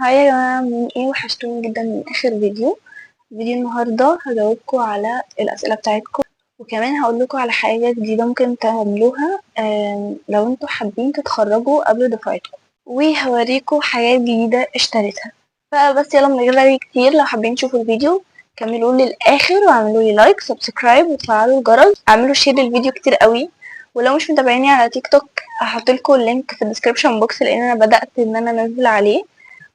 هاي يا جماعة، عاملين ايه؟ وحشتوني جدا من اخر فيديو النهاردة هجاوبكم على الاسئلة بتاعتكم، وكمان هقولكوا على حاجة جديدة ممكن تعملوها لو انتوا حابين تتخرجوا قبل دفعتكم، وهوريكم حاجات جديدة اشتريتها. فبس يلا من غير رغي كتير، لو حابين تشوفوا الفيديو كملوا للاخر واعملوا لي لايك سبسكرايب وتفعلوا الجرس، اعملوا شير للفيديو كتير قوي. ولو مش متابعيني على تيك توك هحط لكم اللينك في الديسكربشن بوكس، لان انا بدأت ان انا انزل عليه،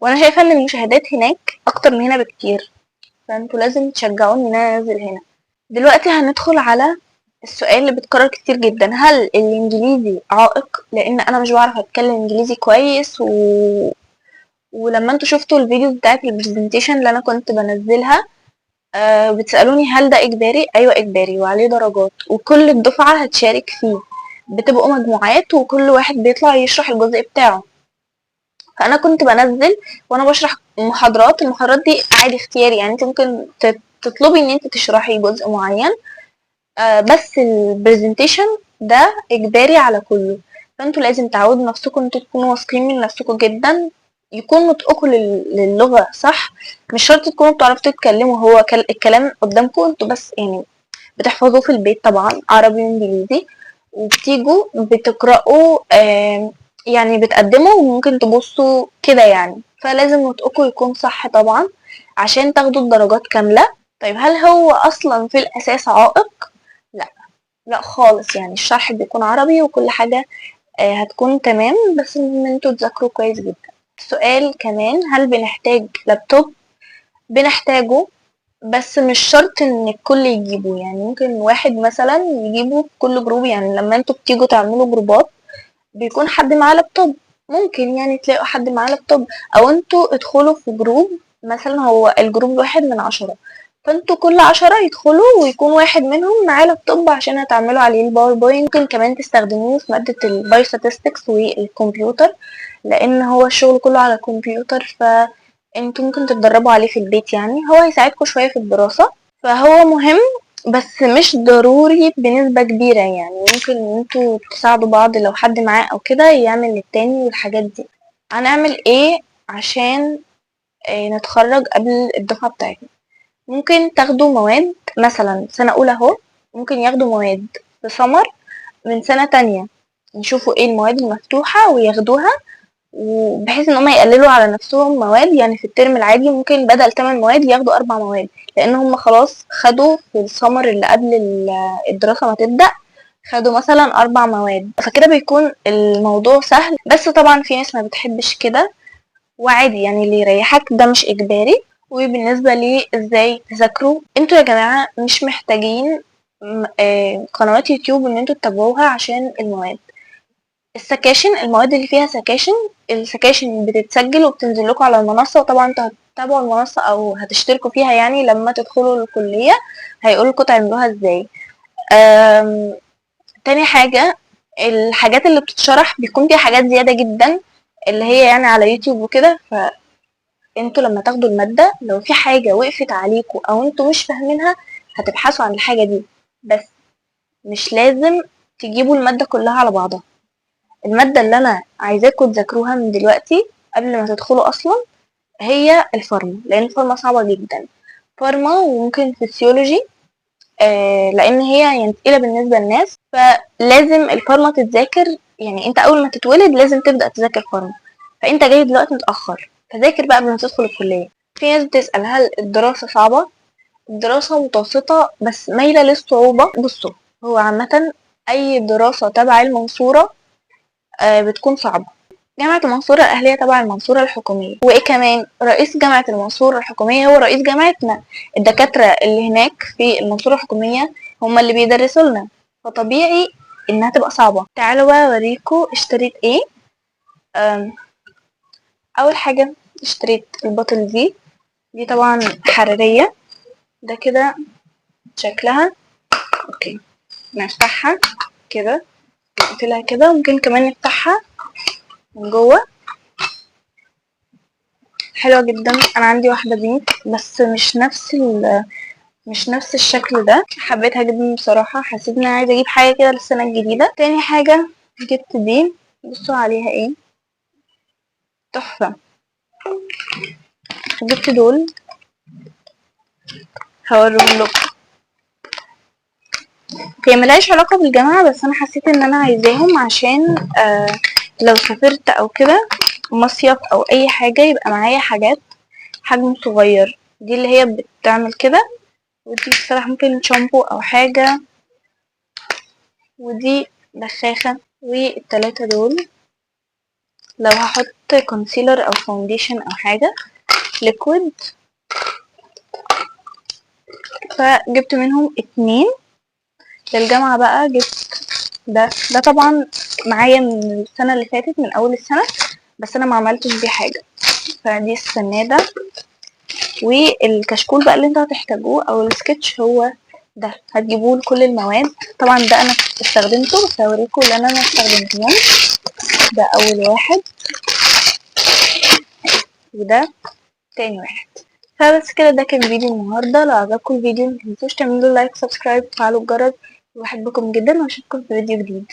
وانا شايفه ان المشاهدات هناك اكتر من هنا بكتير، فانتوا لازم تشجعوني ان انا انزل هنا. دلوقتي هندخل على السؤال اللي بيتكرر كتير جدا: هل الانجليزي عائق؟ لان انا مش بعرف اتكلم انجليزي كويس ولما انتوا شفتوا الفيديو بتاعت البرزنتيشن اللي انا كنت بنزلها بتسألوني هل ده اجباري؟ ايوه اجباري وعليه درجات، وكل الدفعة هتشارك فيه، بتبقوا مجموعات وكل واحد بيطلع يشرح الجزء بتاعه. فانا كنت بنزل وانا بشرح المحاضرات دي عادي اختياري، يعني انت ممكن تطلبي ان انت تشرحي جزء معين، بس البرزنتيشن ده اجباري على كله. فانتوا لازم تعودوا نفسكم انتوا تكونوا واثقين من نفسكم جدا، يكون نطقكم للغة صح. مش شرط تكونوا بتعرفوا تتكلموا، هو الكلام قدامكم انتوا بس، يعني بتحفظوه في البيت طبعا عربي وانجليزي، وبتيجوا بتقرأوا يعني بتقدموا وممكن تبصوا كده يعني، فلازم نطقكم يكون صح طبعا عشان تاخدوا الدرجات كاملة. طيب هل هو أصلا في الأساس عائق؟ لا، لا خالص، يعني الشرح بيكون عربي وكل حاجة هتكون تمام، بس ان انتوا تذاكروا كويس جدا. سؤال كمان: هل بنحتاج لابتوب؟ بنحتاجه، بس مش شرط ان الكل يجيبه، يعني ممكن واحد مثلا يجيبه في كل جروب، يعني لما انتوا بتيجوا تعملوا جروبات بيكون حد معاه لابتوب، ممكن يعني تلاقوا حد معاه لابتوب، او انتوا ادخلوا في جروب، مثلا هو الجروب واحد من 10، فانتوا كل 10 يدخلوا ويكون واحد منهم معاه لابتوب عشان هتعملوا عليه الباوربوينت. ممكن كمان تستخدموه في مادة البايوستاتستكس والكمبيوتر، لان هو الشغل كله على الكمبيوتر، فانتوا ممكن تتدربوا عليه في البيت، يعني هو هيساعدكم شوية في الدراسة، فهو مهم بس مش ضروري بنسبة كبيرة، يعني ممكن ان انتوا تساعدوا بعض، لو حد معاه او كده يعمل للتاني والحاجات دي. هنعمل ايه عشان نتخرج قبل الدفعة بتاعتنا؟ ممكن تاخدوا مواد، مثلا سنة أولى اهو ممكن ياخدوا مواد في سمر من سنة تانية، يشوفوا ايه المواد المفتوحة وياخدوها، وبحيث ان هم يقللوا على نفسهم مواد، يعني في الترم العادي ممكن بدل 8 مواد ياخدوا 4 مواد، لان هم خلاص خدوا في السمر اللي قبل الدراسة ما تبدأ، خدوا مثلا 4 مواد، فكده بيكون الموضوع سهل. بس طبعا في ناس ما بتحبش كده، وعادي يعني اللي يريحك ده مش اجباري. وبالنسبة لي ازاي تذاكروا، انتوا يا جماعة مش محتاجين قنوات يوتيوب ان انتوا تتابعوها عشان المواد. السكاشن، المواد اللي فيها سكاشن، السكاشن بتتسجل وبتنزل لكم على المنصة، وطبعا انتوا هتتابعوا المنصة او هتشتركوا فيها، يعني لما تدخلوا الكلية هيقولكوا تعملوها ازاي. تاني حاجة، الحاجات اللي بتتشرح بيكون فيها حاجات زيادة جدا اللي هي يعني على يوتيوب وكده، فانتوا لما تاخدوا المادة لو في حاجة وقفت عليكم او انتوا مش فاهمينها هتبحثوا عن الحاجة دي، بس مش لازم تجيبوا المادة كلها على بعضها. المادة اللي أنا عايزاكم تذاكروها من دلوقتي قبل ما تدخلوا أصلا هي الفارما، لأن الفارما صعبة جدا، فارما وممكن فسيولوجي، لأن هي يعني تقيلة بالنسبة للناس، فلازم الفارما تتذاكر، يعني أنت أول ما تتولد لازم تبدأ تذاكر فارما، فأنت جاي دلوقتي متأخر، فذاكر بقى قبل ما تدخل الكلية. في ناس بتسأل هل الدراسة صعبة؟ الدراسة متوسطة بس مايلة للصعوبة. بصوا، هو عامة أي دراسة تبع المنصورة بتكون صعبة. جامعة المنصورة الأهلية تبع المنصورة الحكومية، وإيه كمان، رئيس جامعة المنصورة الحكومية هو رئيس جامعتنا، الدكاترة اللي هناك في المنصورة الحكومية هما اللي بيدرسوا لنا، فطبيعي إنها تبقى صعبة. تعالوا بقى أوريكوا اشتريت إيه. أول حاجة اشتريت البطل دي طبعا حرارية، ده كده شكلها. اوكي، نفتحها كده، نقفلها كده، ممكن كمان نفتحها من جوه، حلوة جدا. انا عندي واحدة بينك بس مش نفس الشكل ده، حبيتها جدا بصراحة، حسيت ان انا عايزة اجيب حاجة كده للسنة الجديدة. تاني حاجة جبت دي، بصوا عليها ايه، تحفة. جبت دول هوريهم لكم. هي ملهاش علاقة بالجامعة بس انا حسيت ان انا عايزاهم عشان لو سافرت او كده مصيف او اي حاجة يبقى معايا حاجات حجم صغير. دي اللي هي بتعمل كده، ودي بصراحة ممكن شامبو او حاجة، ودي بخاخة. والتلاتة دول لو هحط كونسيلر او فاونديشن او حاجة ليكويد. فجبت منهم 2 للجامعة. بقى جبت ده طبعا معايا من السنة اللي فاتت من اول السنة بس انا ما عملتش بيه حاجة. فدي السنادة والكشكول بقى اللي انتوا هتحتاجوه او السكتش هو ده. هتجيبوه لكل المواد. طبعا ده انا استخدمته بس هوريكم اللي انا استخدمتهم. ده اول واحد وده تاني واحد. فبس كده ده كان فيديو النهارده. لو عجبكم الفيديو متنسوش تعملوا لايك سبسكرايب وتفعلوا الجرس. بحبكم جدا واشوفكم في فيديو جديد.